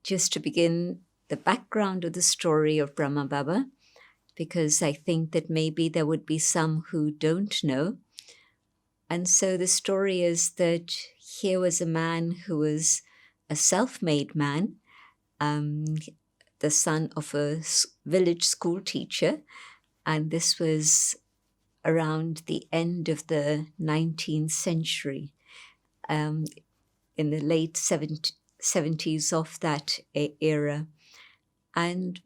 just to begin the background of the story of Brahma Baba, because I think that maybe there would be some who don't know. And so the story is that here was a man who was a self-made man, the son of a village school teacher, and this was around the end of the 19th century, in the late 70s of that era. And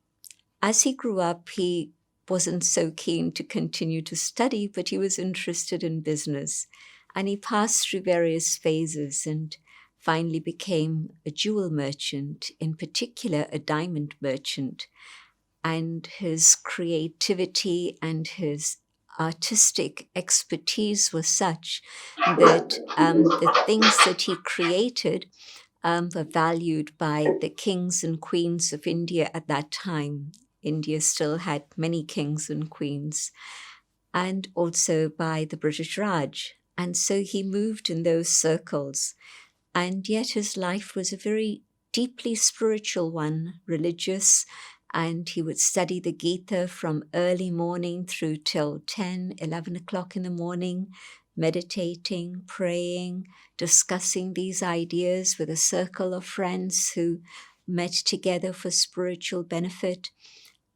as he grew up, he wasn't so keen to continue to study, but he was interested in business. And he passed through various phases and finally became a jewel merchant, in particular a diamond merchant. And his creativity and his artistic expertise was such that the things that he created were valued by the kings and queens of India at that time. India still had many kings and queens, and also by the British Raj. And so he moved in those circles. And yet his life was a very deeply spiritual one, religious, and he would study the Gita from early morning through till 10, 11 o'clock in the morning, meditating, praying, discussing these ideas with a circle of friends who met together for spiritual benefit.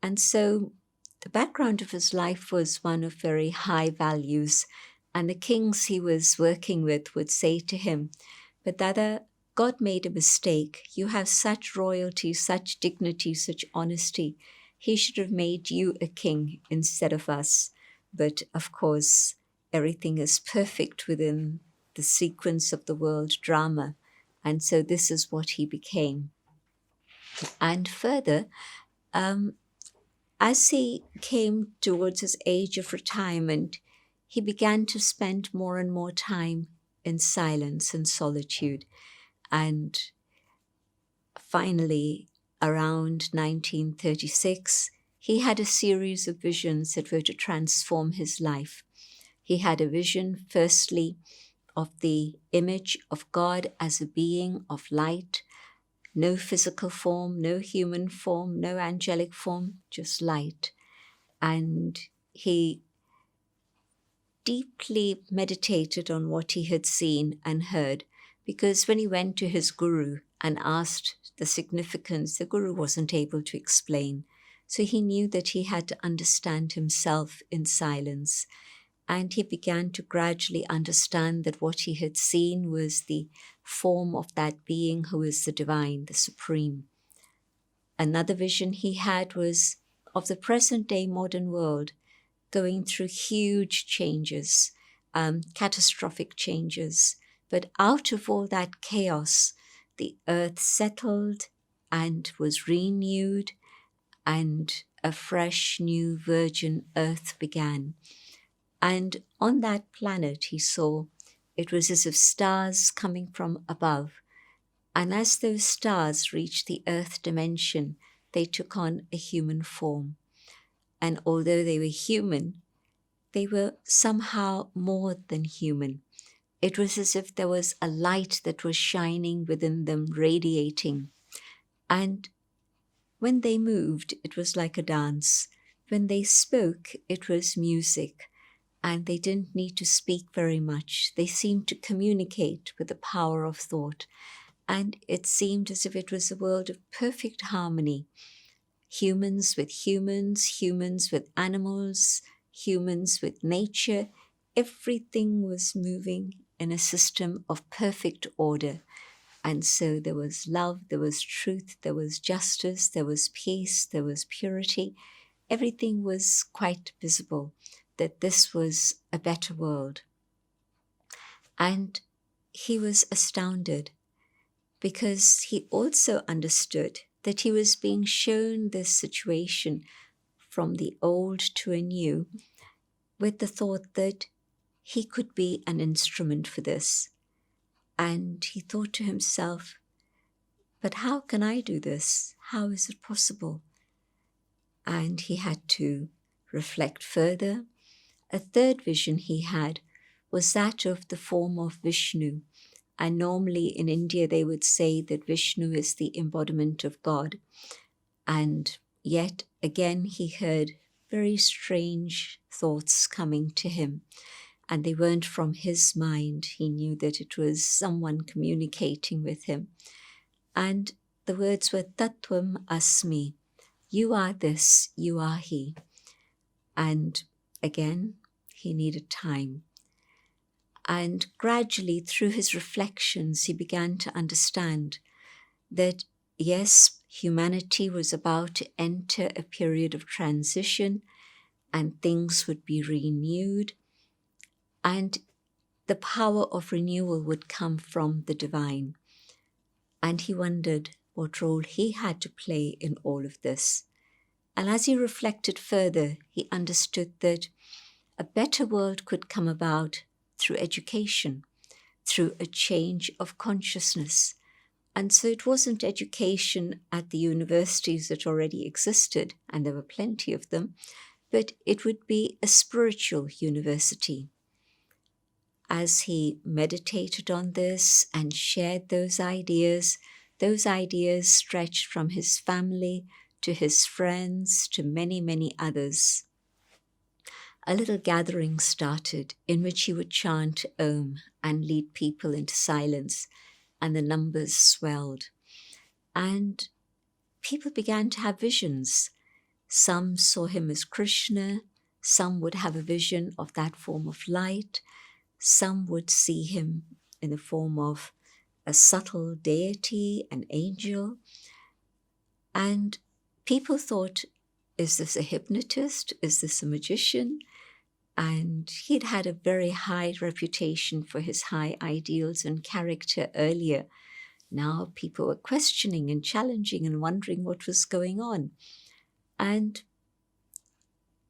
And so the background of his life was one of very high values. And the kings he was working with would say to him, "But Dada, God made a mistake. You have such royalty, such dignity, such honesty. He should have made you a king instead of us." But of course, everything is perfect within the sequence of the world drama. And so this is what he became. And further, as he came towards his age of retirement, he began to spend more and more time in silence and solitude. And finally, around 1936, he had a series of visions that were to transform his life. He had a vision, firstly, of the image of God as a being of light, no physical form, no human form, no angelic form, just light. And he deeply meditated on what he had seen and heard, because when he went to his guru and asked the significance, the guru wasn't able to explain. So he knew that he had to understand himself in silence. And he began to gradually understand that what he had seen was the form of that being who is the divine, the supreme. Another vision he had was of the present-day modern world going through huge changes, catastrophic changes. But out of all that chaos, the earth settled and was renewed, and a fresh, new, virgin earth began. And on that planet, he saw, it was as if stars coming from above. And as those stars reached the earth dimension, they took on a human form. And although they were human, they were somehow more than human. It was as if there was a light that was shining within them, radiating. And when they moved, it was like a dance. When they spoke, it was music. And they didn't need to speak very much. They seemed to communicate with the power of thought. And it seemed as if it was a world of perfect harmony. Humans with humans, humans with animals, humans with nature. Everything was moving in a system of perfect order. And so there was love, there was truth, there was justice, there was peace, there was purity. Everything was quite visible that this was a better world. And he was astounded because he also understood that he was being shown this situation from the old to a new, with the thought that he could be an instrument for this. And he thought to himself, but how can I do this? How is it possible? And he had to reflect further. A third vision he had was that of the form of Vishnu, And normally in India, they would say that Vishnu is the embodiment of God. And yet again, he heard very strange thoughts coming to him. And they weren't from his mind. He knew that it was someone communicating with him. And the words were Tattvam Asmi. You are this, you are he. And again, he needed time. And gradually, through his reflections, he began to understand that, yes, humanity was about to enter a period of transition and things would be renewed. And the power of renewal would come from the divine. And he wondered what role he had to play in all of this. And as he reflected further, he understood that a better world could come about through education, through a change of consciousness. And so it wasn't education at the universities that already existed, and there were plenty of them, but it would be a spiritual university. As he meditated on this and shared those ideas stretched from his family to his friends to many, many others. A little gathering started in which he would chant Om and lead people into silence, and the numbers swelled. And people began to have visions. Some saw him as Krishna, some would have a vision of that form of light, some would see him in the form of a subtle deity, an angel. And people thought, is this a hypnotist? Is this a magician? And he'd had a very high reputation for his high ideals and character earlier. Now people were questioning and challenging and wondering what was going on. And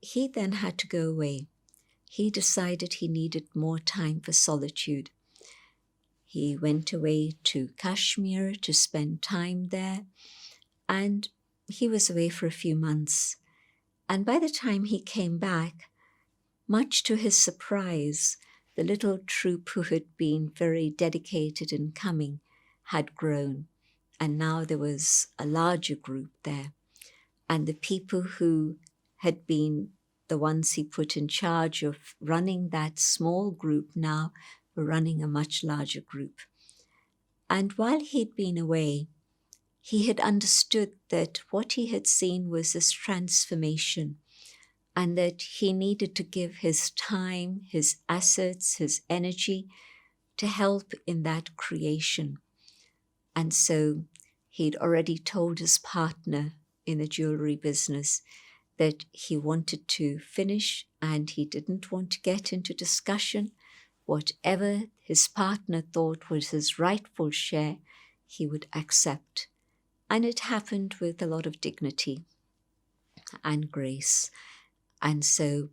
he then had to go away. He decided he needed more time for solitude. He went away to Kashmir to spend time there, and he was away for a few months. And by the time he came back, much to his surprise, the little troop who had been very dedicated in coming had grown, and now there was a larger group there. And the people who had been the ones he put in charge of running that small group now were running a much larger group. And while he'd been away, he had understood that what he had seen was this transformation, and that he needed to give his time, his assets, his energy to help in that creation. And so he'd already told his partner in the jewelry business that he wanted to finish and he didn't want to get into discussion. Whatever his partner thought was his rightful share, he would accept. And it happened with a lot of dignity and grace. And so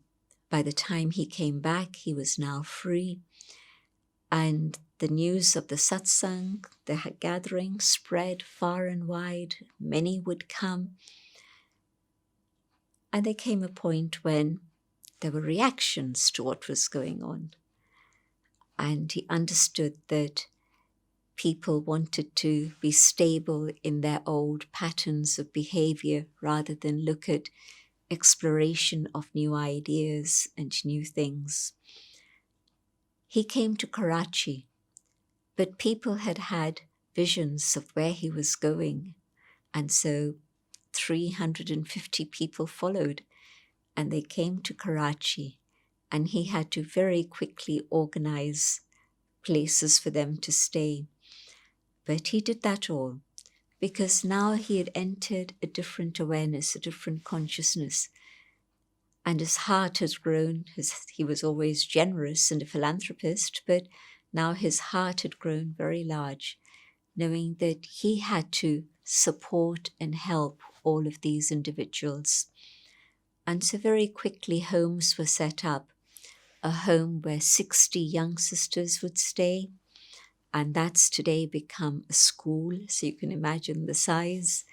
by the time he came back, he was now free. And the news of the satsang, the gathering, spread far and wide. Many would come. And there came a point when there were reactions to what was going on. And he understood that people wanted to be stable in their old patterns of behavior rather than look at exploration of new ideas and new things. He came to Karachi, but people had had visions of where he was going. And so 350 people followed, and they came to Karachi, and he had to very quickly organize places for them to stay. But he did that all because now he had entered a different awareness, a different consciousness, and his heart has grown. He was always generous and a philanthropist, but now his heart had grown very large, knowing that he had to support and help all of these individuals. And so very quickly homes were set up, a home where 60 young sisters would stay, and that's today become a school, so you can imagine the size.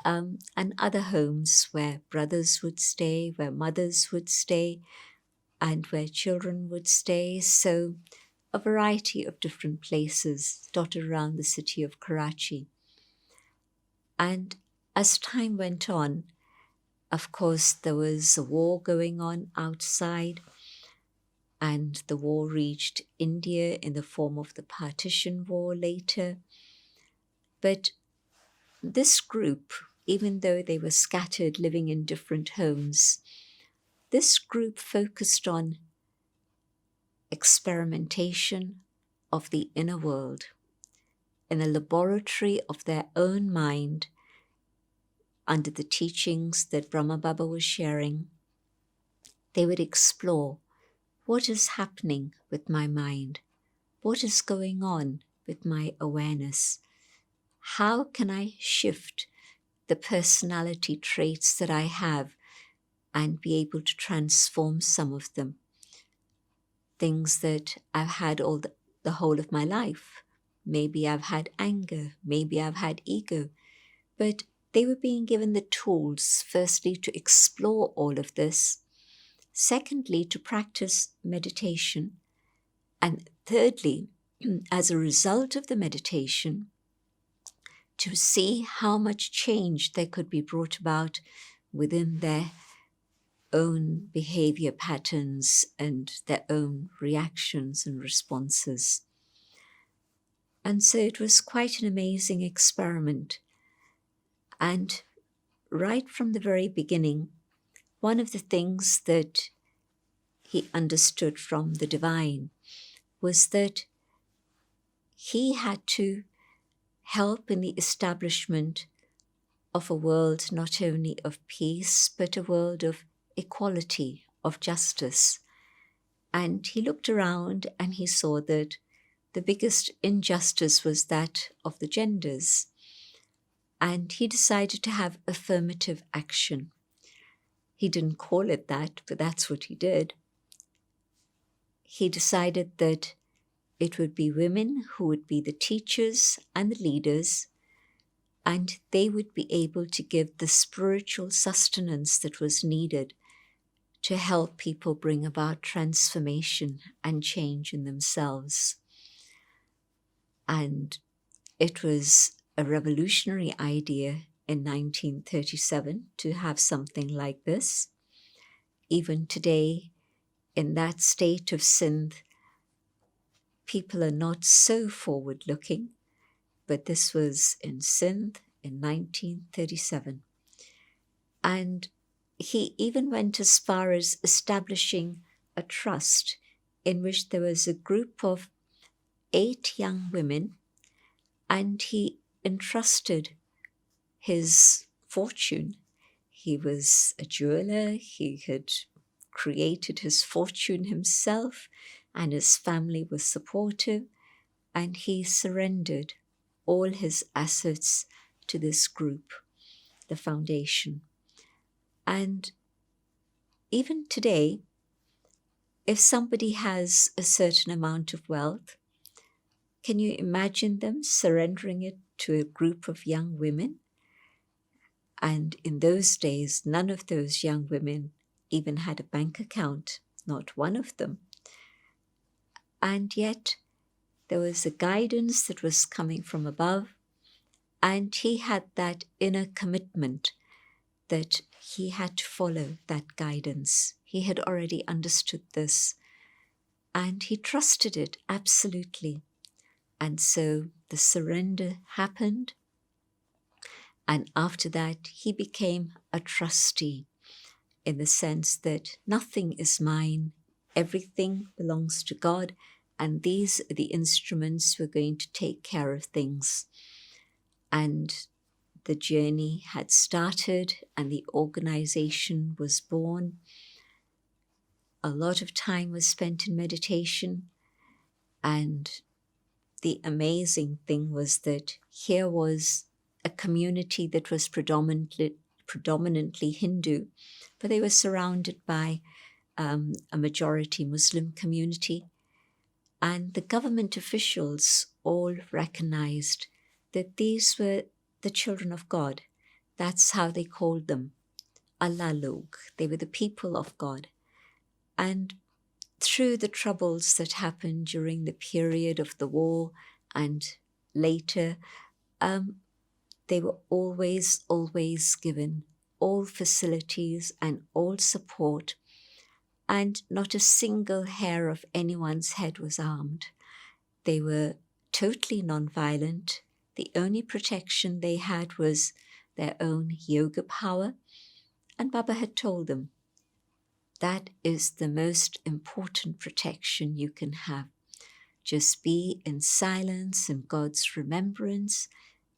And other homes where brothers would stay, where mothers would stay, and where children would stay. So a variety of different places dotted around the city of Karachi. And as time went on, of course, there was a war going on outside, and the war reached India in the form of the Partition War later. But this group, even though they were scattered living in different homes, this group focused on experimentation of the inner world in a laboratory of their own mind under the teachings that Brahma Baba was sharing. They would explore what is happening with my mind, what is going on with my awareness, how can I shift the personality traits that I have and be able to transform some of them, things that I've had the whole of my life. Maybe I've had anger, maybe I've had ego, but they were being given the tools, firstly, to explore all of this, secondly, to practice meditation, and thirdly, as a result of the meditation, to see how much change there could be brought about within their own behavior patterns and their own reactions and responses. And so it was quite an amazing experiment. And right from the very beginning, one of the things that he understood from the divine was that he had to help in the establishment of a world not only of peace, but a world of equality, of justice. And he looked around and he saw that the biggest injustice was that of the genders. And he decided to have affirmative action. He didn't call it that, but that's what he did. He decided that it would be women who would be the teachers and the leaders, and they would be able to give the spiritual sustenance that was needed to help people bring about transformation and change in themselves. And it was a revolutionary idea in 1937 to have something like this. Even today, in that state of Sindh, people are not so forward-looking, but this was in Sindh in 1937. And he even went as far as establishing a trust in which there was a group of 8 young women, and he entrusted his fortune. He was a jeweler, he had created his fortune himself, and his family was supportive, and he surrendered all his assets to this group, the foundation. And even today, if somebody has a certain amount of wealth, can you imagine them surrendering it to a group of young women? And in those days, none of those young women even had a bank account, not one of them. And yet, there was a guidance that was coming from above, and he had that inner commitment that he had to follow that guidance. He had already understood this, and he trusted it absolutely. And so the surrender happened, and after that he became a trustee, in the sense that nothing is mine, everything belongs to God, and these are the instruments who are going to take care of things. And the journey had started and the organization was born. A lot of time was spent in meditation, and the amazing thing was that here was a community that was predominantly Hindu, but they were surrounded by a majority Muslim community. And the government officials all recognized that these were the children of God. That's how they called them, Allah Log. They were the people of God. And through the troubles that happened during the period of the war and later, they were always given all facilities and all support, and not a single hair of anyone's head was harmed. They were totally non-violent. The only protection they had was their own yoga power, and Baba had told them, that is the most important protection you can have. Just be in silence and God's remembrance,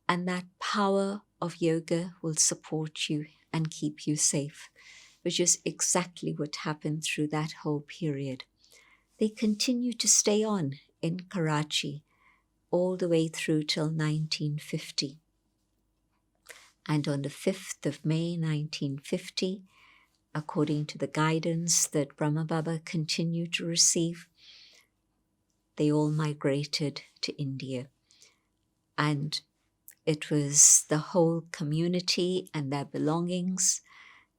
and that power of yoga will support you and keep you safe, which is exactly what happened through that whole period. They continued to stay on in Karachi all the way through till 1950. And on the 5th of May 1950, according to the guidance that Brahma Baba continued to receive, they all migrated to India. And it was the whole community and their belongings.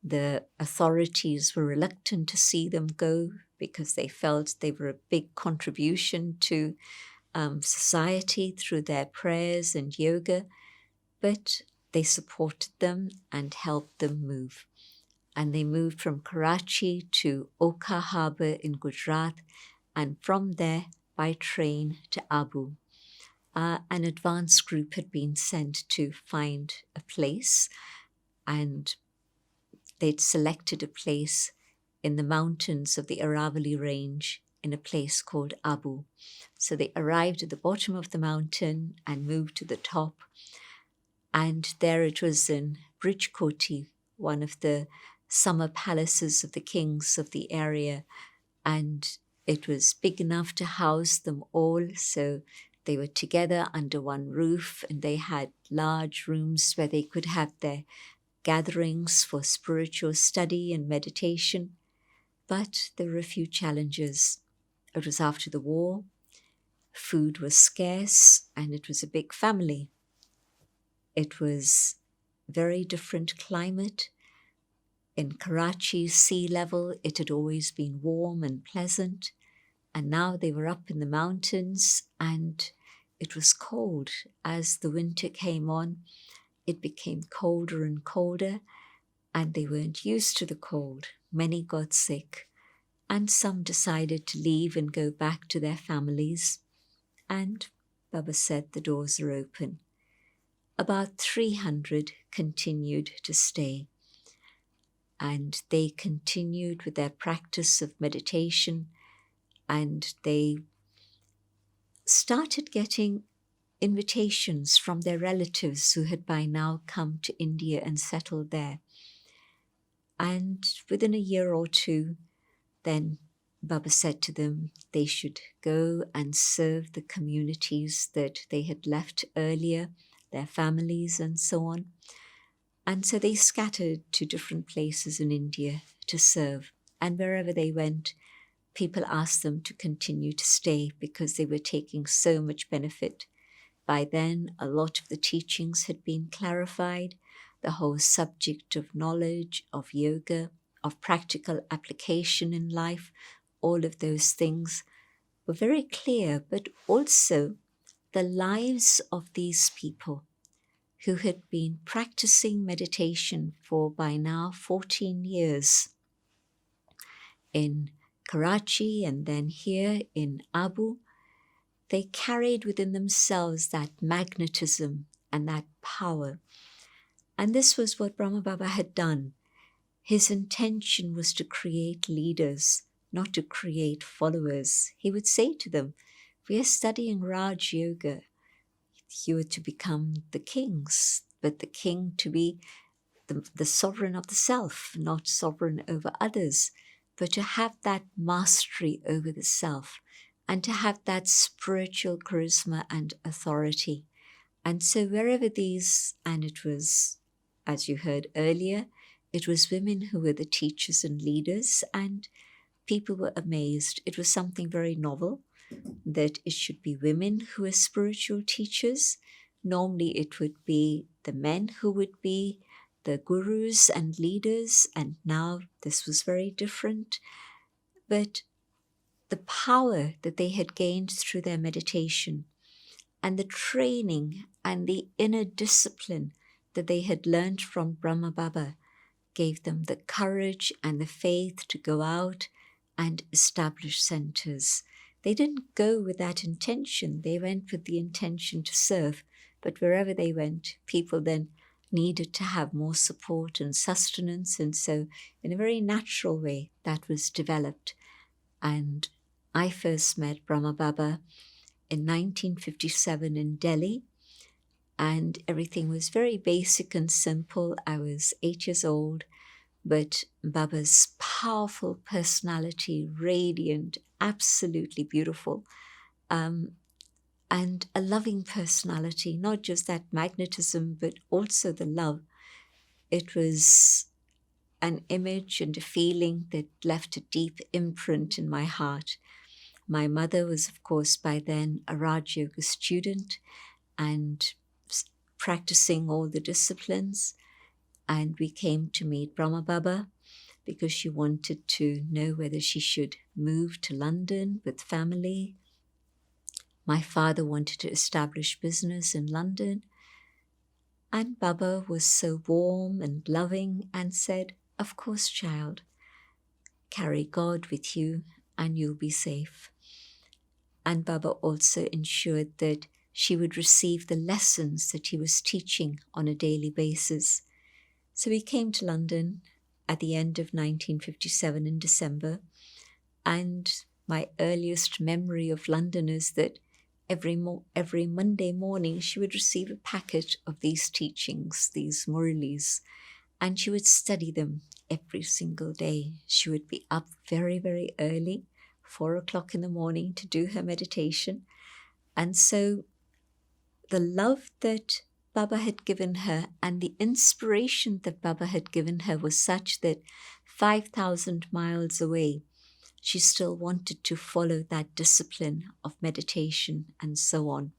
The authorities were reluctant to see them go because they felt they were a big contribution to society through their prayers and yoga, but they supported them and helped them move. And they moved from Karachi to Oka Harbour in Gujarat, and from there by train to Abu. An advance group had been sent to find a place, and they'd selected a place in the mountains of the Aravalli range in a place called Abu. So they arrived at the bottom of the mountain and moved to the top. And there it was in Bridgekoti, one of the summer palaces of the kings of the area. And it was big enough to house them all. So they were together under one roof, and they had large rooms where they could have their gatherings for spiritual study and meditation. But there were a few challenges. It was after the war, food was scarce, and it was a big family. It was very different climate. In Karachi's sea level, it had always been warm and pleasant, and now they were up in the mountains, and it was cold. As the winter came on, it became colder and colder, and they weren't used to the cold. Many got sick, and some decided to leave and go back to their families. And Baba said the doors are open. About 300 continued to stay, and they continued with their practice of meditation, and they started getting invitations from their relatives who had by now come to India and settled there. And within a year or two, then Baba said to them they should go and serve the communities that they had left earlier, their families and so on. And so they scattered to different places in India to serve. And wherever they went, people asked them to continue to stay because they were taking so much benefit. By then, a lot of the teachings had been clarified. The whole subject of knowledge, of yoga, of practical application in life, all of those things were very clear, but also the lives of these people who had been practicing meditation for by now 14 years in Karachi and then here in Abu, they carried within themselves that magnetism and that power. And this was what Brahma Baba had done. His intention was to create leaders, not to create followers. He would say to them, we are studying Raj Yoga. You are to become the kings, but the king to be the sovereign of the self, not sovereign over others, but to have that mastery over the self and to have that spiritual charisma and authority. And so wherever these, and it was, as you heard earlier, it was women who were the teachers and leaders, and people were amazed. It was something very novel that it should be women who are spiritual teachers. Normally it would be the men who would be the gurus and leaders, and now this was very different. But the power that they had gained through their meditation and the training and the inner discipline that they had learned from Brahma Baba gave them the courage and the faith to go out and establish centers. They didn't go with that intention. They went with the intention to serve. But wherever they went, people then needed to have more support and sustenance. And so in a very natural way, that was developed. And I first met Brahma Baba in 1957 in Delhi. And everything was very basic and simple. I was 8 years old. But Baba's powerful personality, radiant, absolutely beautiful, and a loving personality, not just that magnetism, but also the love. It was an image and a feeling that left a deep imprint in my heart. My mother was, of course, by then a Raj Yoga student and practicing all the disciplines. And we came to meet Brahma Baba because she wanted to know whether she should move to London with family. My father wanted to establish business in London. And Baba was so warm and loving and said, "Of course, child, carry God with you and you'll be safe." And Baba also ensured that she would receive the lessons that he was teaching on a daily basis. So we came to London at the end of 1957 in December, and my earliest memory of London is that every Monday morning she would receive a packet of these teachings, these murlis, and she would study them every single day. She would be up very, very early, 4 o'clock in the morning, to do her meditation. And so the love that Baba had given her and the inspiration that Baba had given her was such that 5,000 miles away, she still wanted to follow that discipline of meditation and so on.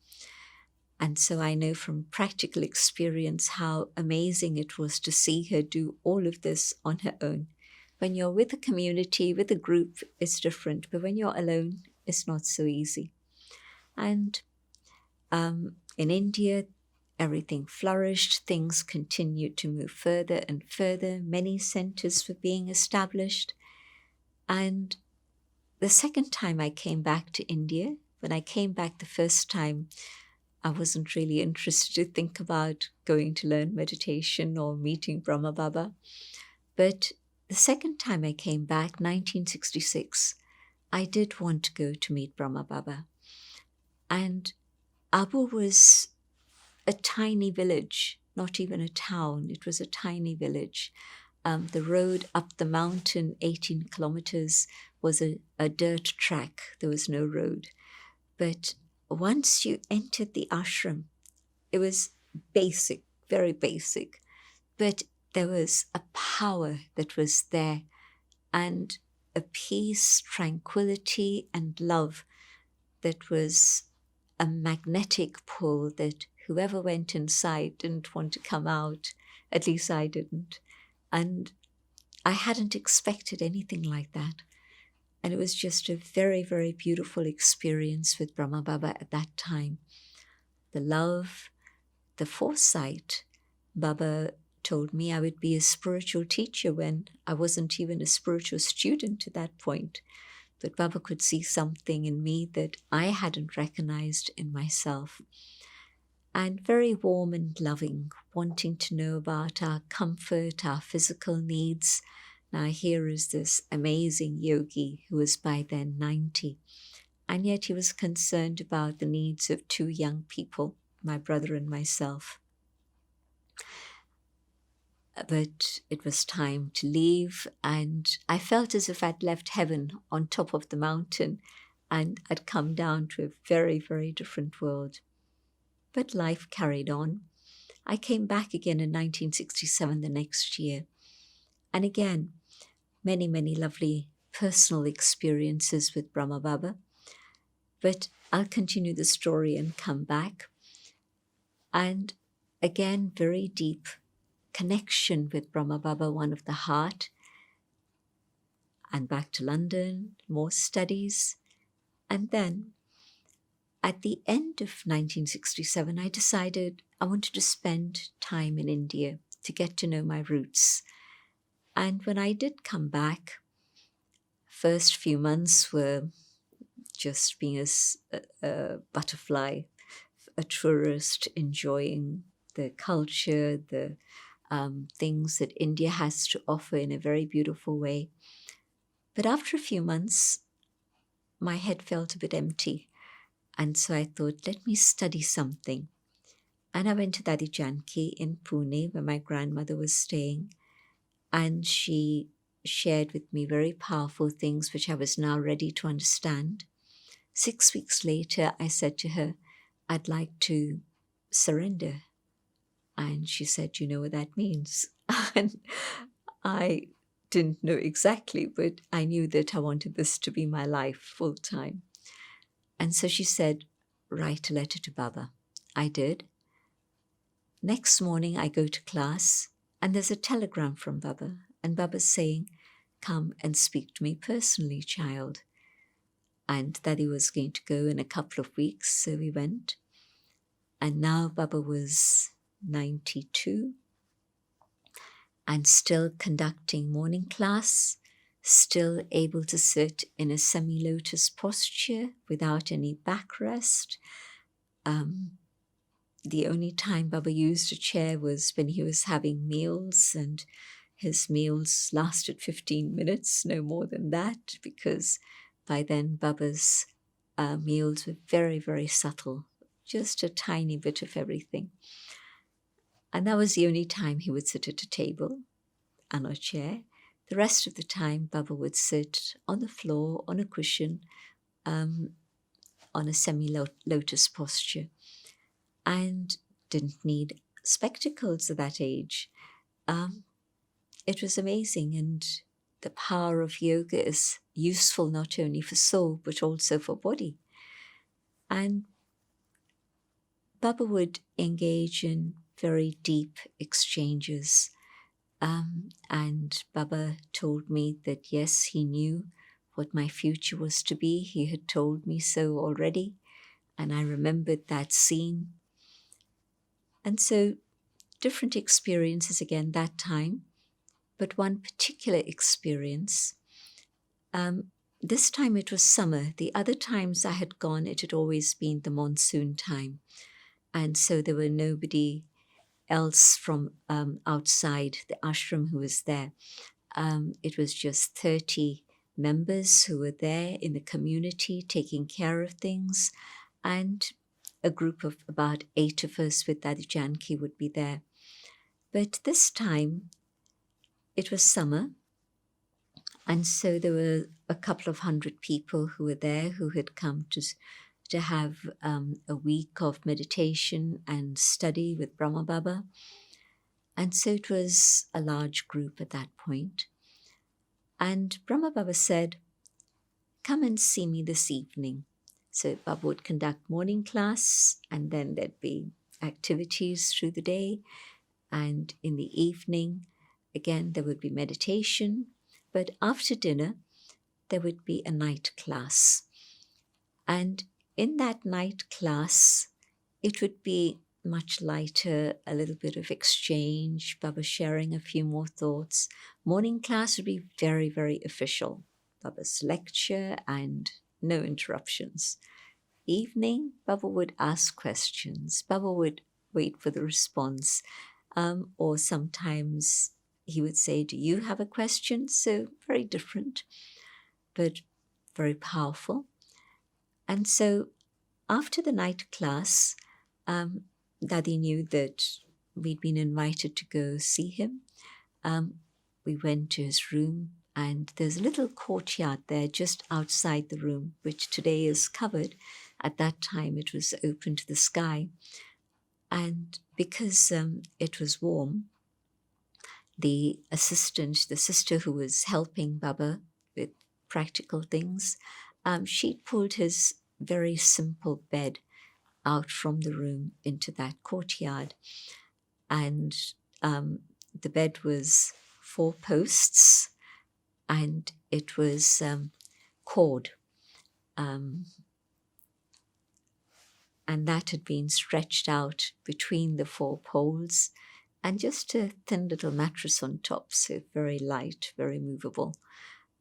And so I know from practical experience how amazing it was to see her do all of this on her own. When you're with a community, with a group, it's different. But when you're alone, it's not so easy. And in India, everything flourished. Things continued to move further and further. Many centers were being established. And the second time I came back to India, when I came back the first time, I wasn't really interested to think about going to learn meditation or meeting Brahma Baba. But the second time I came back, 1966, I did want to go to meet Brahma Baba. And Abu was a tiny village, not even a town. It was a tiny village. The road up the mountain, 18 kilometers, was a dirt track. There was no road. But once you entered the ashram, it was basic, very basic. But there was a power that was there and a peace, tranquility, and love that was a magnetic pull that whoever went inside didn't want to come out. At least I didn't. And I hadn't expected anything like that. And it was just a very, very beautiful experience with Brahma Baba at that time. The love, the foresight. Baba told me I would be a spiritual teacher when I wasn't even a spiritual student at that point. But Baba could see something in me that I hadn't recognized in myself. And very warm and loving, wanting to know about our comfort, our physical needs. Now here is this amazing yogi who was by then 90. And yet he was concerned about the needs of 2 young people, my brother and myself. But it was time to leave, and I felt as if I'd left heaven on top of the mountain and I'd come down to a very, very different world. But life carried on. I came back again in 1967, the next year. And again, many, many lovely personal experiences with Brahma Baba. But I'll continue the story and come back. And again, very deep connection with Brahma Baba, one of the heart. And back to London, more studies. And then at the end of 1967, I decided I wanted to spend time in India to get to know my roots. And when I did come back, first few months were just being a butterfly, a tourist, enjoying the culture, the things that India has to offer in a very beautiful way. But after a few months, my head felt a bit empty. And so I thought, let me study something. And I went to Jayanti in Pune, where my grandmother was staying. And she shared with me very powerful things which I was now ready to understand. 6 weeks later, I said to her, I'd like to surrender. And she said, you know what that means? And I didn't know exactly, but I knew that I wanted this to be my life full time. And so she said, write a letter to Baba. I did. Next morning, I go to class, and there's a telegram from Baba, and Baba's saying, come and speak to me personally, child. And Daddy was going to go in a couple of weeks, so we went. And now Baba was 92 and still conducting morning class, still able to sit in a semi-lotus posture without any backrest. The only time Baba used a chair was when he was having meals, and his meals lasted 15 minutes, no more than that, because by then Baba's meals were very, very subtle, just a tiny bit of everything. And that was the only time he would sit at a table and a chair. The rest of the time, Baba would sit on the floor, on a cushion, on a semi-lotus posture, and didn't need spectacles at that age. It was amazing, and the power of yoga is useful not only for soul, but also for body. And Baba would engage in very deep exchanges. And Baba told me that, yes, he knew what my future was to be. He had told me so already. And I remembered that scene. And so different experiences again that time. But one particular experience, this time it was summer. The other times I had gone, it had always been the monsoon time. And so there were nobody else from outside the ashram who was there. It was just 30 members who were there in the community taking care of things, and a group of about 8 of us with Dadi Janki would be there. But this time it was summer, and so there were a couple of 100 people who were there who had come to have a week of meditation and study with Brahma Baba. And so it was a large group at that point. And Brahma Baba said, come and see me this evening. So Baba would conduct morning class, and then there'd be activities through the day. And in the evening, again, there would be meditation. But after dinner, there would be a night class. And in that night class, it would be much lighter, a little bit of exchange, Baba sharing a few more thoughts. Morning class would be very, very official. Baba's lecture and no interruptions. Evening, Baba would ask questions. Baba would wait for the response. Or sometimes he would say, do you have a question? So very different, but very powerful. And so after the night class, Dadi knew that we'd been invited to go see him. We went to his room, and there's a little courtyard there just outside the room, which today is covered. At that time, it was open to the sky. And because it was warm, the assistant, the sister who was helping Baba with practical things, she pulled his very simple bed out from the room into that courtyard. And the bed was 4 posts, and it was cord. and that had been stretched out between the four poles, and just a thin little mattress on top, so very light, very movable.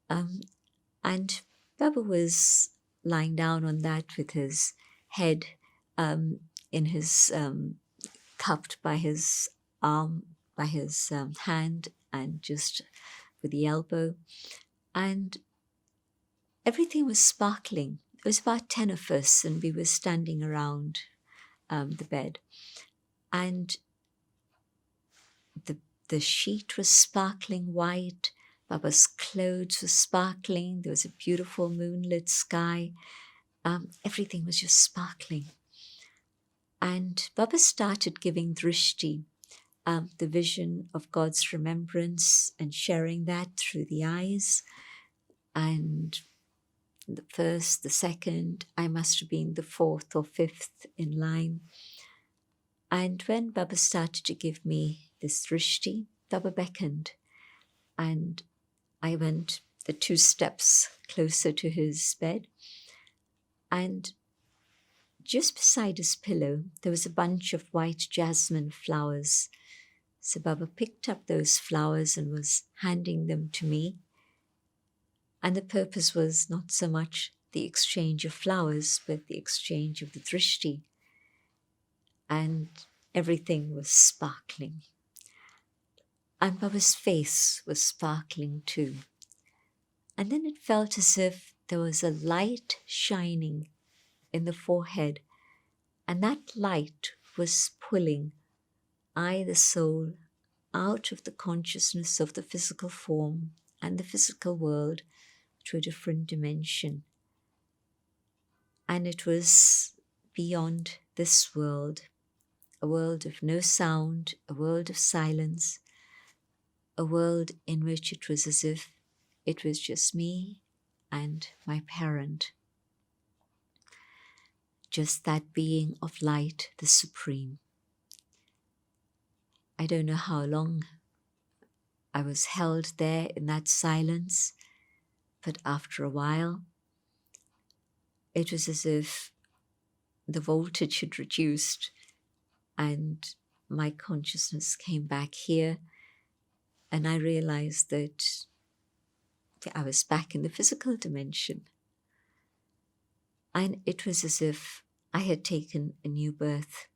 And Baba was lying down on that with his head in his cupped by his arm, by his hand, and just with the elbow, and everything was sparkling. It was about 10 of us, and we were standing around the bed, and the sheet was sparkling white. Baba's clothes were sparkling. There was a beautiful moonlit sky. Everything was just sparkling. And Baba started giving drishti, the vision of God's remembrance, and sharing that through the eyes. And the first, the second, I must have been the fourth or fifth in line. And when Baba started to give me this drishti, Baba beckoned, and I went the 2 steps closer to his bed, and just beside his pillow, there was a bunch of white jasmine flowers. So Baba picked up those flowers and was handing them to me. And the purpose was not so much the exchange of flowers, but the exchange of the drishti. And everything was sparkling. And Baba's face was sparkling too. And then it felt as if there was a light shining in the forehead, and that light was pulling I, the soul, out of the consciousness of the physical form and the physical world to a different dimension. And it was beyond this world, a world of no sound, a world of silence, a world in which it was as if it was just me and my parent. Just that being of light, the supreme. I don't know how long I was held there in that silence, but after a while, it was as if the voltage had reduced and my consciousness came back here, and I realized that I was back in the physical dimension. And it was as if I had taken a new birth.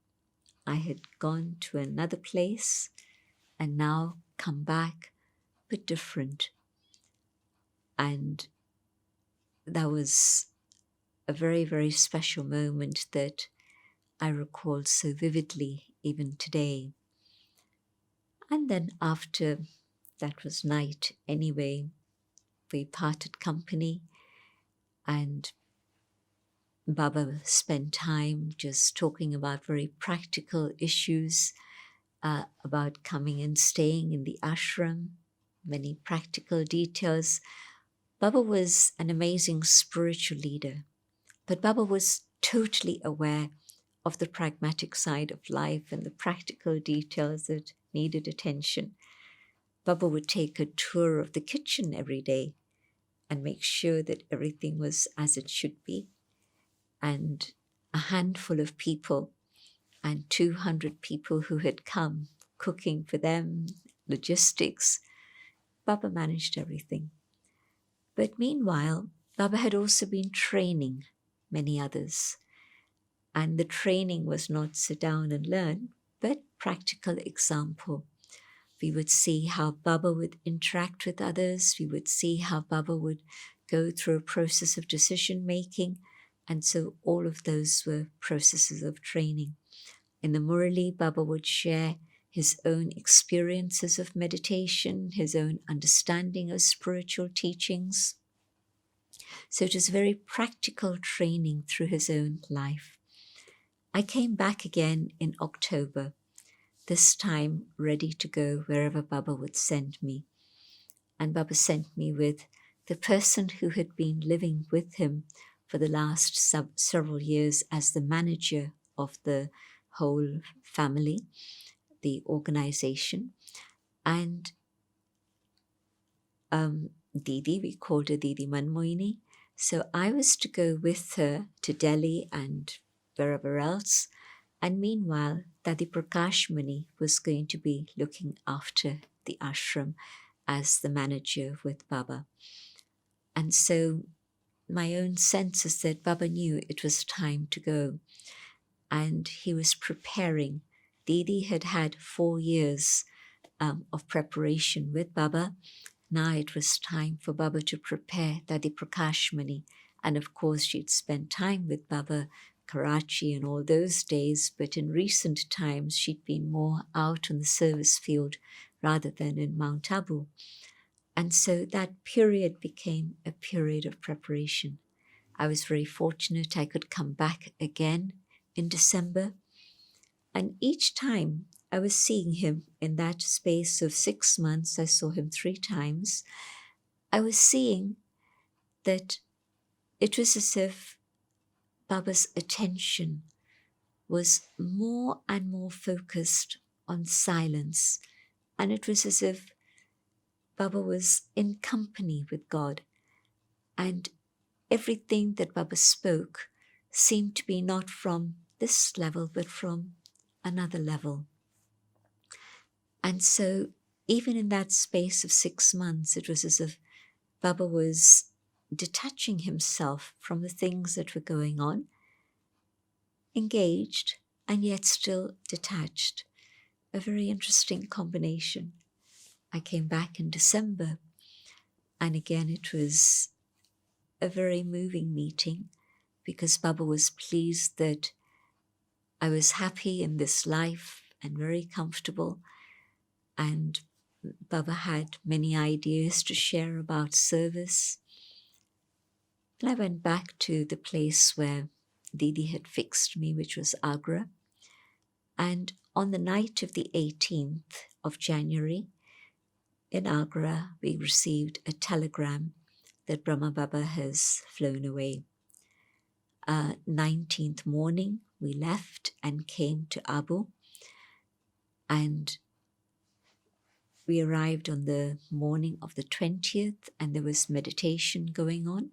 I had gone to another place and now come back, but different. And that was a very, very special moment that I recall so vividly even today. And then after that was night anyway, we parted company, and Baba spent time just talking about very practical issues, about coming and staying in the ashram, many practical details. Baba was an amazing spiritual leader, but Baba was totally aware of the pragmatic side of life and the practical details that needed attention. Baba would take a tour of the kitchen every day and make sure that everything was as it should be. And a handful of people and 200 people who had come, cooking for them, logistics, Baba managed everything. But meanwhile, Baba had also been training many others. And the training was not sit down and learn, but practical example. We would see how Baba would interact with others. We would see how Baba would go through a process of decision making. And so all of those were processes of training. In the Murali, Baba would share his own experiences of meditation, his own understanding of spiritual teachings. So it was very practical training through his own life. I came back again in October, this time ready to go wherever Baba would send me. And Baba sent me with the person who had been living with him for the last several years as the manager of the whole family, the organization. And Didi, we called her Didi Manmoini. So I was to go with her to Delhi and wherever else. And meanwhile, Dadi Prakashmani was going to be looking after the ashram as the manager with Baba. And so my own sense is that Baba knew it was time to go, and he was preparing. Didi had had 4 years of preparation with Baba. Now it was time for Baba to prepare Dadi Prakashmani. And of course, she'd spent time with Baba, Karachi and all those days, but in recent times, she'd been more out on the service field rather than in Mount Abu. And so that period became a period of preparation. I was very fortunate I could come back again in December. And each time I was seeing him in that space of 6 months, I saw him 3 times. I was seeing that it was as if Baba's attention was more and more focused on silence. And it was as if Baba was in company with God. And everything that Baba spoke seemed to be not from this level, but from another level. And so even in that space of 6 months, it was as if Baba was detaching himself from the things that were going on, engaged and yet still detached. A very interesting combination. I came back in December, and again it was a very moving meeting because Baba was pleased that I was happy in this life and very comfortable, and Baba had many ideas to share about service. And I went back to the place where Didi had fixed me, which was Agra. And on the night of the 18th of January in Agra, we received a telegram that Brahma Baba has flown away. 19th morning, we left and came to Abu. And we arrived on the morning of the 20th, and there was meditation going on.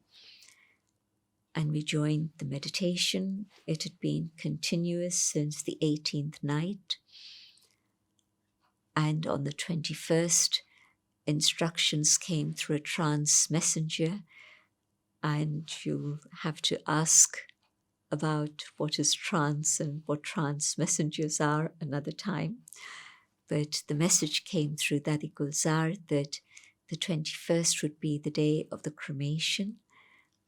And we joined the meditation. It had been continuous since the 18th night. And on the 21st, instructions came through a trance messenger. And you'll have to ask about what is trance and what trance messengers are another time. But the message came through Dadi Gulzar that the 21st would be the day of the cremation.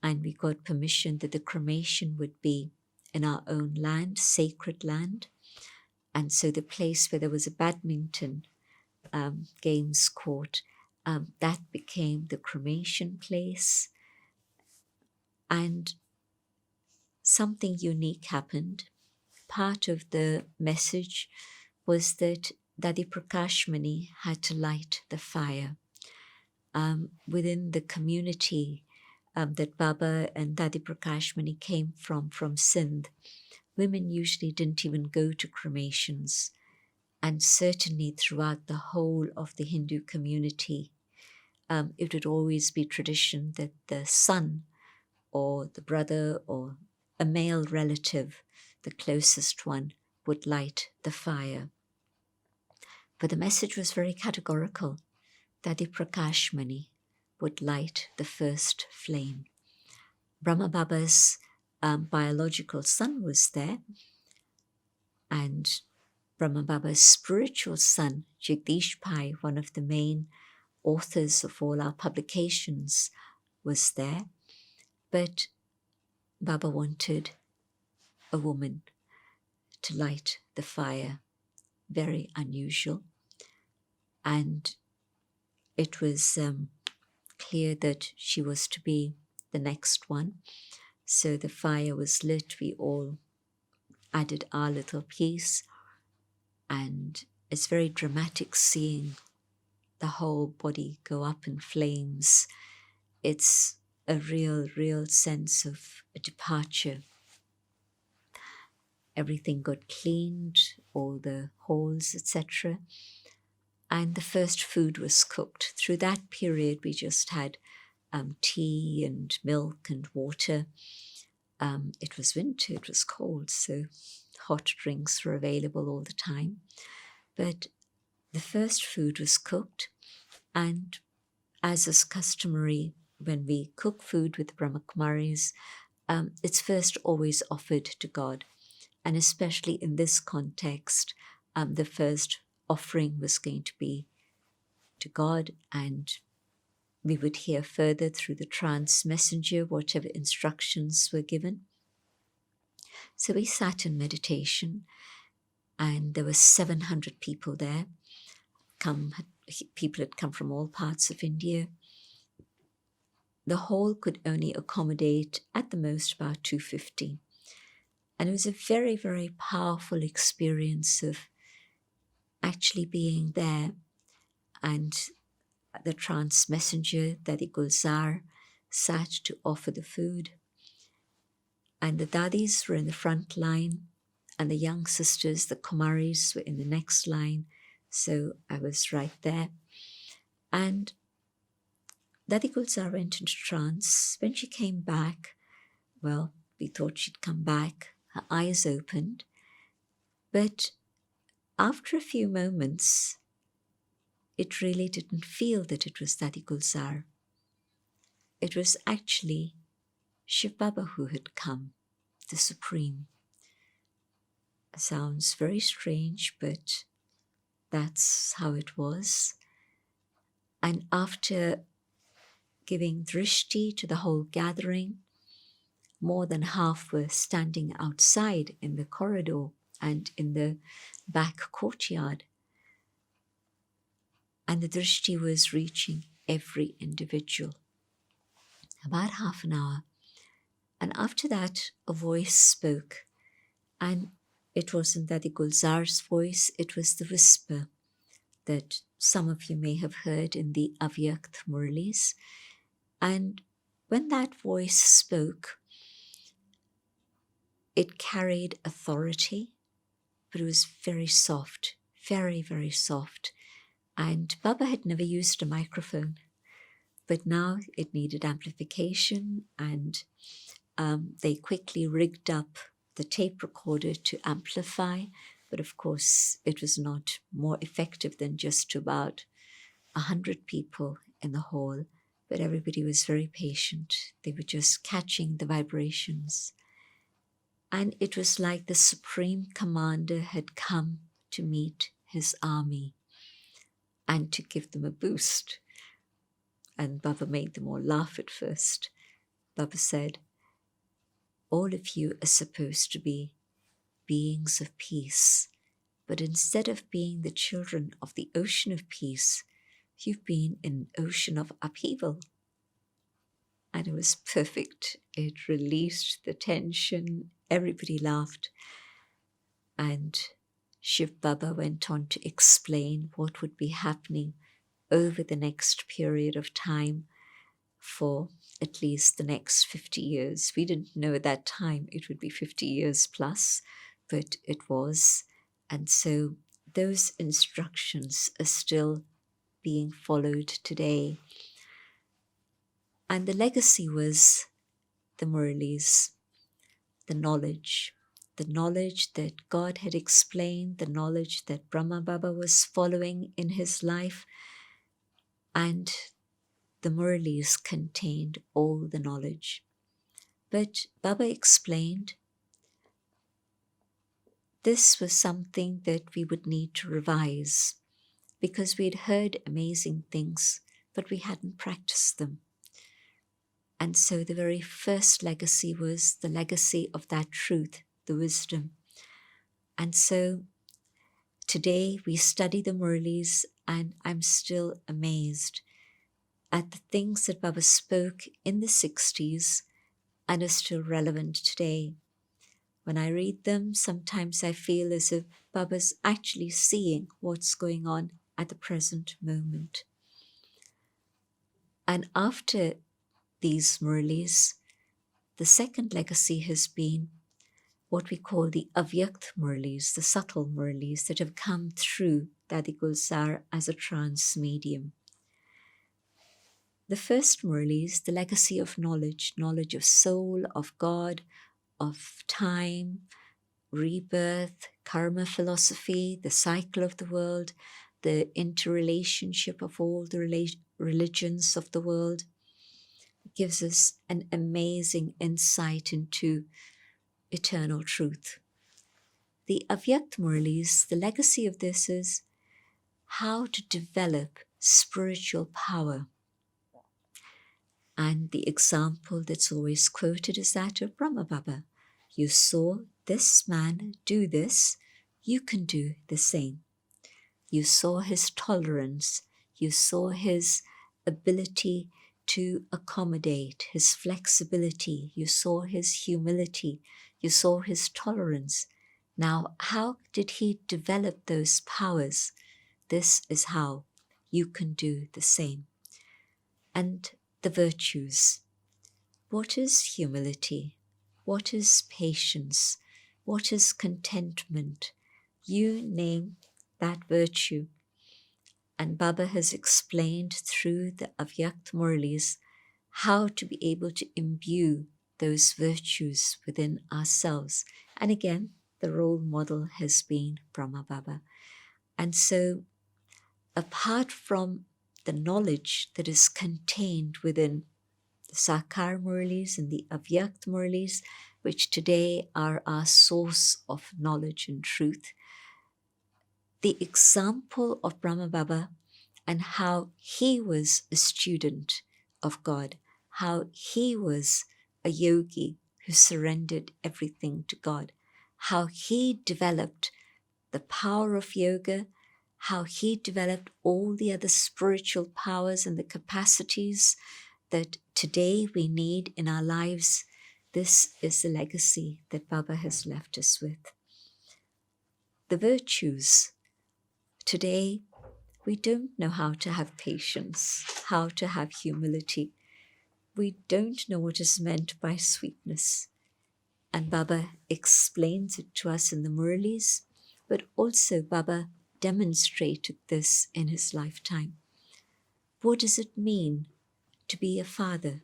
And we got permission that the cremation would be in our own land, sacred land. And so the place where there was a badminton games court, that became the cremation place. And something unique happened. Part of the message was that Dadi Prakashmani had to light the fire. Within the community that Baba and Dadi Prakashmani came from Sindh, women usually didn't even go to cremations. And certainly throughout the whole of the Hindu community, it would always be tradition that the son or the brother or a male relative, the closest one, would light the fire. But the message was very categorical. Dadi Prakashmani would light the first flame. Brahma Baba's biological son was there, and Brahma Baba's spiritual son, Jagdish Pai, one of the main authors of all our publications, was there. But Baba wanted a woman to light the fire. Very unusual. And it was clear that she was to be the next one. So the fire was lit. We all added our little piece. And it's very dramatic seeing the whole body go up in flames. It's a real sense of a departure. Everything got cleaned, all the halls, etc. And the first food was cooked. Through that period, we just had tea and milk and water. It was winter, it was cold, so hot drinks were available all the time. But the first food was cooked, and as is customary when we cook food with the Brahma Kumaris, it's first always offered to God. And especially in this context, the first offering was going to be to God, and we would hear further through the trance messenger whatever instructions were given. So we sat in meditation, and there were 700 people there. People had come from all parts of India. The hall could only accommodate at the most about 250. And it was a very, very powerful experience of actually being there. And the trance messenger, Dadi Gulzar, sat to offer the food. And the dadis were in the front line, and the young sisters, the Kumaris, were in the next line. So I was right there. And Dadi Gulzar went into trance. When she came back, well, we thought she'd come back. Her eyes opened. But after a few moments, it really didn't feel that it was Dadi Gulzar. It was actually Shiv Baba who had come, the Supreme. It sounds very strange, but that's how it was. And after giving drishti to the whole gathering, more than half were standing outside in the corridor and in the back courtyard. And the drishti was reaching every individual. About half an hour. And after that, a voice spoke. And it wasn't Dadi Gulzar's voice, it was the whisper that some of you may have heard in the Avyakt Murlis. And when that voice spoke, it carried authority, but it was very soft, very, very soft. And Baba had never used a microphone, but now it needed amplification, and they quickly rigged up the tape recorder to amplify, but of course it was not more effective than just to about 100 people in the hall, but everybody was very patient. They were just catching the vibrations. And it was like the Supreme Commander had come to meet his army and to give them a boost. And Baba made them all laugh at first. Baba said, all of you are supposed to be beings of peace, but instead of being the children of the ocean of peace, you've been in an ocean of upheaval. And it was perfect. It released the tension. Everybody laughed. And Shiv Baba went on to explain what would be happening over the next period of time for at least the next 50 years. We didn't know at that time it would be 50 years plus, but it was. And so those instructions are still being followed today. And the legacy was the Murlis, the knowledge that God had explained, the knowledge that Brahma Baba was following in his life, and the Murlis contained all the knowledge. But Baba explained this was something that we would need to revise because we'd heard amazing things, but we hadn't practiced them. And so the very first legacy was the legacy of that truth, the wisdom. And so today we study the Murlis, and I'm still amazed at the things that Baba spoke in the 60s and are still relevant today. When I read them, sometimes I feel as if Baba's actually seeing what's going on at the present moment. And after these Murlis, the second legacy has been what we call the Avyakt Murlis, the subtle Murlis that have come through Dadi Gulzar as a trance medium. The first Murlis, the legacy of knowledge of soul, of God, of time, rebirth, karma philosophy, the cycle of the world, the interrelationship of all the religions of the world. It gives us an amazing insight into eternal truth. The Avyakt Muralis, the legacy of this is how to develop spiritual power. And the example that's always quoted is that of Brahma Baba. You saw this man do this, you can do the same. You saw his tolerance, you saw his ability to accommodate, his flexibility, you saw his humility, you saw his tolerance. Now, how did he develop those powers? This is how you can do the same. And the virtues. What is humility? What is patience? What is contentment? You name that virtue. And Baba has explained through the Avyakt Muralis how to be able to imbue those virtues within ourselves. And again, the role model has been Brahma Baba. And so, apart from the knowledge that is contained within the Sakar Muralis and the Avyakt Muralis, which today are our source of knowledge and truth, the example of Brahma Baba and how he was a student of God, how he was a yogi who surrendered everything to God, how he developed the power of yoga, how he developed all the other spiritual powers and the capacities that today we need in our lives. This is the legacy that Baba has left us with. The virtues. Today, we don't know how to have patience, how to have humility. We don't know what is meant by sweetness. And Baba explains it to us in the Muralis, but also Baba demonstrated this in his lifetime. What does it mean to be a father?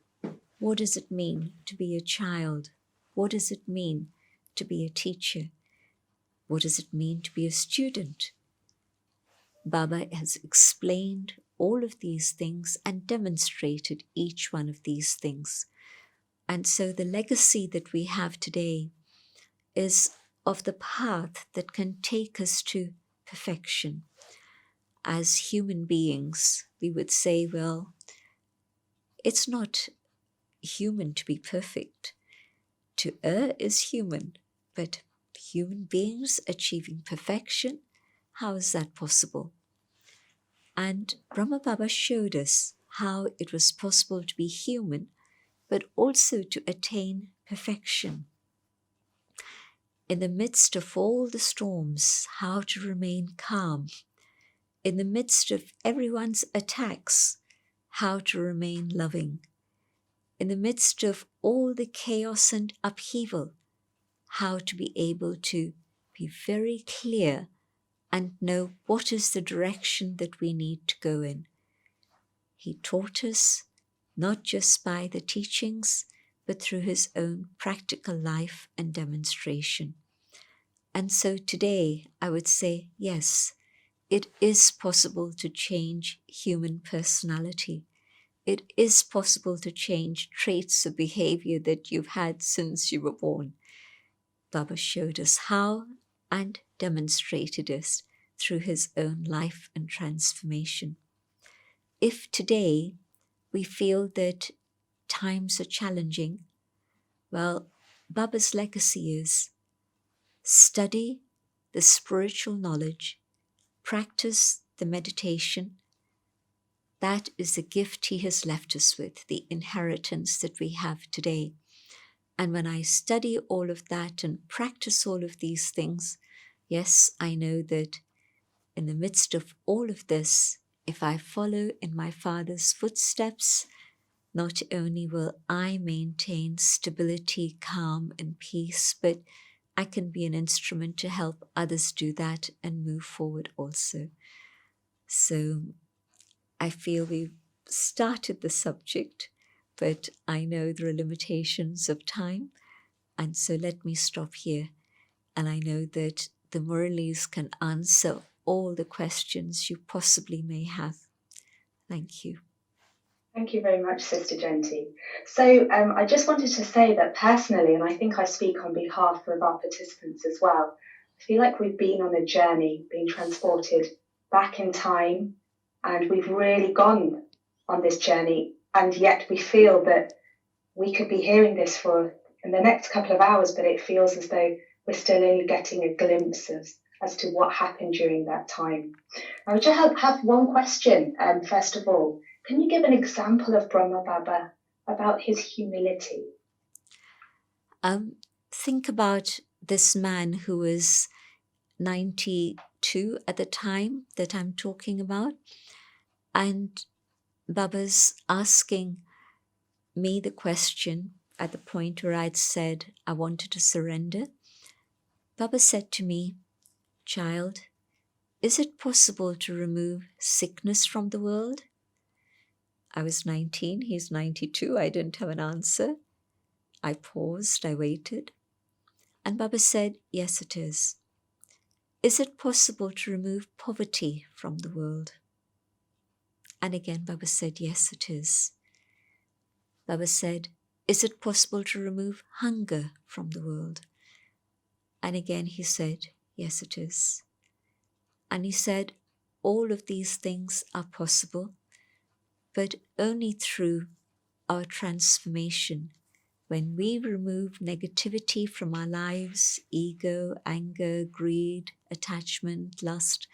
What does it mean to be a child? What does it mean to be a teacher? What does it mean to be a student? Baba has explained all of these things and demonstrated each one of these things. And so the legacy that we have today is of the path that can take us to perfection. As human beings, we would say, well, it's not human to be perfect. To err is human, but human beings achieving perfection, how is that possible? And Brahma Baba showed us how it was possible to be human, but also to attain perfection. In the midst of all the storms, how to remain calm. In the midst of everyone's attacks, how to remain loving. In the midst of all the chaos and upheaval, how to be able to be very clear and know what is the direction that we need to go in. He taught us not just by the teachings, but through his own practical life and demonstration. And so today I would say, yes, it is possible to change human personality. It is possible to change traits of behavior that you've had since you were born. Baba showed us how and demonstrated this through his own life and transformation. If today we feel that times are challenging, well, Baba's legacy is study the spiritual knowledge, practice the meditation. That is the gift he has left us with, the inheritance that we have today. And when I study all of that and practice all of these things, yes, I know that in the midst of all of this, if I follow in my Father's footsteps, not only will I maintain stability, calm, and peace, but I can be an instrument to help others do that and move forward also. So I feel we've started the subject, but I know there are limitations of time. And so let me stop here. And I know that the Murlis can answer all the questions you possibly may have. Thank you. Thank you very much, Sister Jayanti. So I just wanted to say that personally, and I think I speak on behalf of our participants as well, I feel like we've been on a journey, being transported back in time, and we've really gone on this journey, and yet we feel that we could be hearing this for in the next couple of hours, but it feels as though we're still only getting a glimpse as to what happened during that time. I would just have one question, first of all. Can you give an example of Brahma Baba about his humility? Think about this man who was 92 at the time that I'm talking about. And Baba's asking me the question at the point where I'd said I wanted to surrender. Baba said to me, "Child, is it possible to remove sickness from the world?" I was 19, he's 92. I didn't have an answer. I paused, I waited. And Baba said, "Yes, it is." "Is it possible to remove poverty from the world?" And again, Baba said, "Yes, it is." Baba said, "Is it possible to remove hunger from the world?" And again he said, "Yes, it is." And he said, all of these things are possible, but only through our transformation. When we remove negativity from our lives, ego, anger, greed, attachment, lust,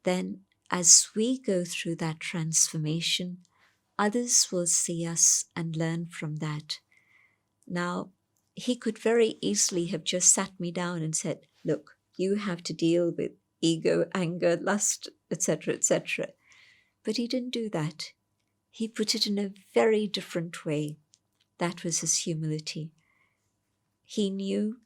then as we go through that transformation, others will see us and learn from that. Now, he could very easily have just sat me down and said, "Look, you have to deal with ego, anger, lust, etc., etc." But he didn't do that. He put it in a very different way. That was his humility. He knew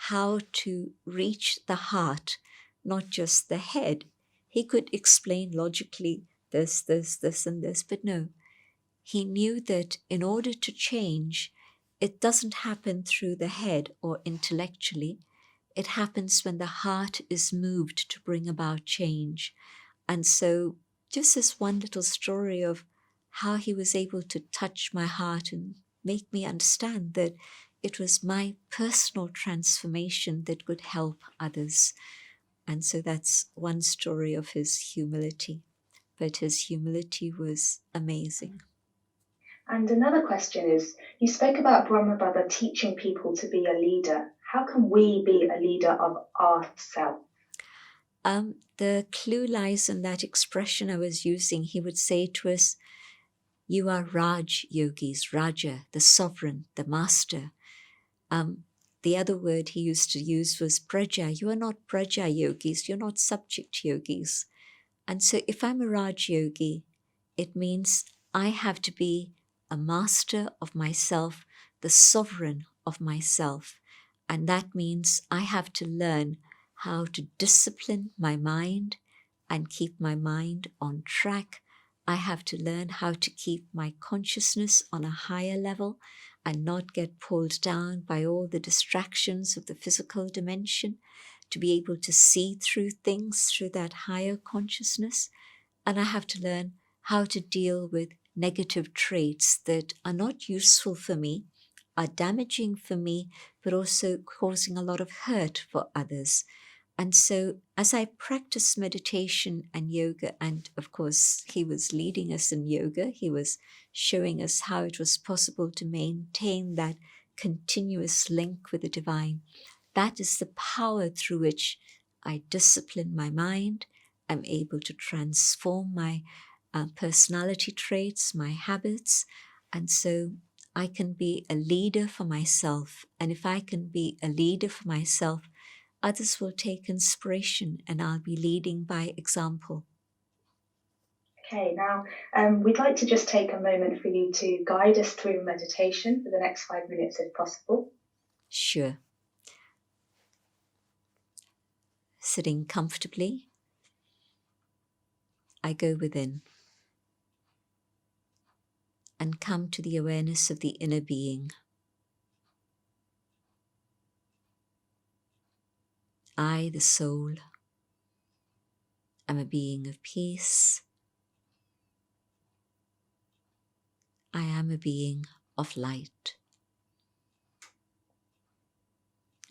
how to reach the heart, not just the head. He could explain logically this, and this, but no. He knew that in order to change, it doesn't happen through the head or intellectually. It happens when the heart is moved to bring about change. And so just this one little story of how he was able to touch my heart and make me understand that it was my personal transformation that could help others. And so that's one story of his humility. But his humility was amazing. And another question is, you spoke about Brahma Baba teaching people to be a leader. How can we be a leader of ourselves? The clue lies in that expression I was using. He would say to us, "You are Raj yogis, Raja, the sovereign, the master." The other word he used to use was praja. You are not praja yogis, you're not subject yogis. And so if I'm a Raj yogi, it means I have to be a master of myself, the sovereign of myself. And that means I have to learn how to discipline my mind and keep my mind on track. I have to learn how to keep my consciousness on a higher level and not get pulled down by all the distractions of the physical dimension, to be able to see through things through that higher consciousness. And I have to learn how to deal with negative traits that are not useful for me, are damaging for me, but also causing a lot of hurt for others. And so as I practice meditation and yoga, and of course he was leading us in yoga, he was showing us how it was possible to maintain that continuous link with the divine. That is the power through which I discipline my mind. I'm able to transform my personality traits, my habits. And so I can be a leader for myself. And if I can be a leader for myself, others will take inspiration and I'll be leading by example. Okay, now we'd like to just take a moment for you to guide us through meditation for the next 5 minutes if possible. Sure. Sitting comfortably, I go within and come to the awareness of the inner being. I, the soul, am a being of peace. I am a being of light.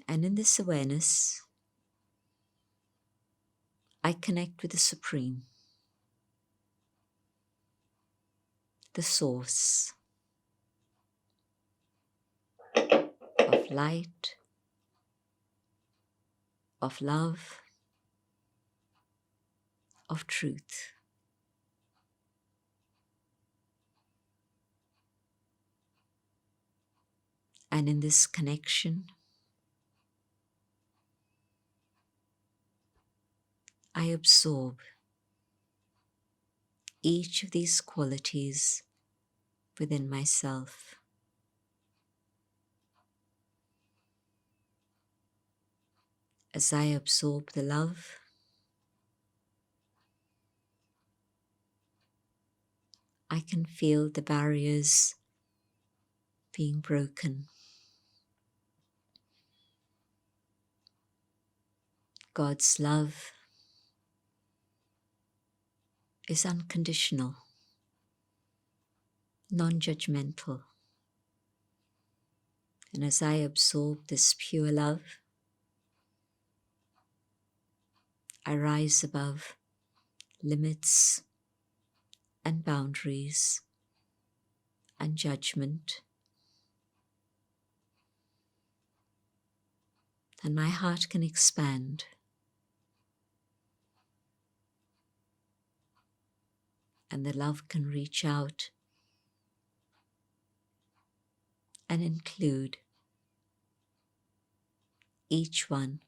And in this awareness, I connect with the Supreme, the Source of light, of love, of truth. And in this connection, I absorb each of these qualities within myself. As I absorb the love, I can feel the barriers being broken. God's love is unconditional, non-judgmental. And as I absorb this pure love, I rise above limits and boundaries and judgment. And my heart can expand. And the love can reach out and include each one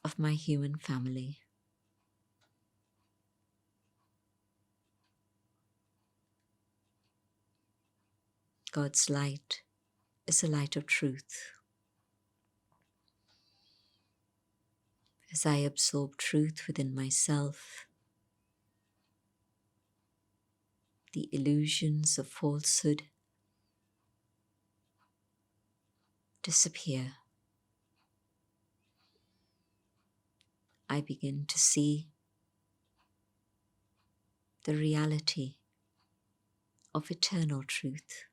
of my human family. God's light is a light of truth. As I absorb truth within myself, the illusions of falsehood disappear. I begin to see the reality of eternal truth.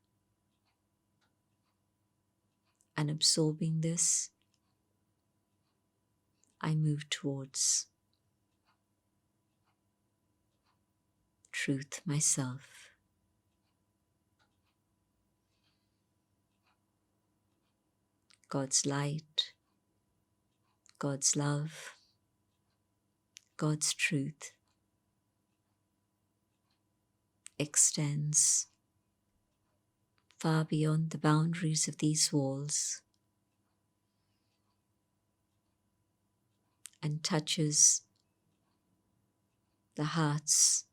And absorbing this, I move towards truth myself. God's light, God's love, God's truth extends far beyond the boundaries of these walls and touches the hearts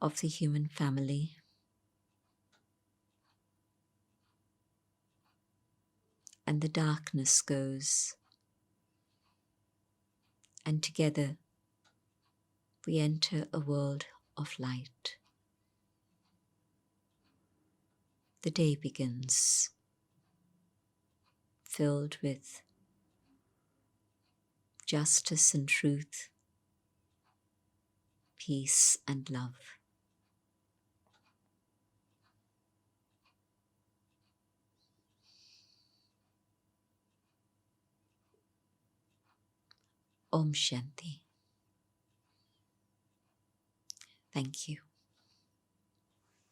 of the human family. And the darkness goes, and together we enter a world of light. The day begins, filled with justice and truth, peace and love. Om Shanti. Thank you.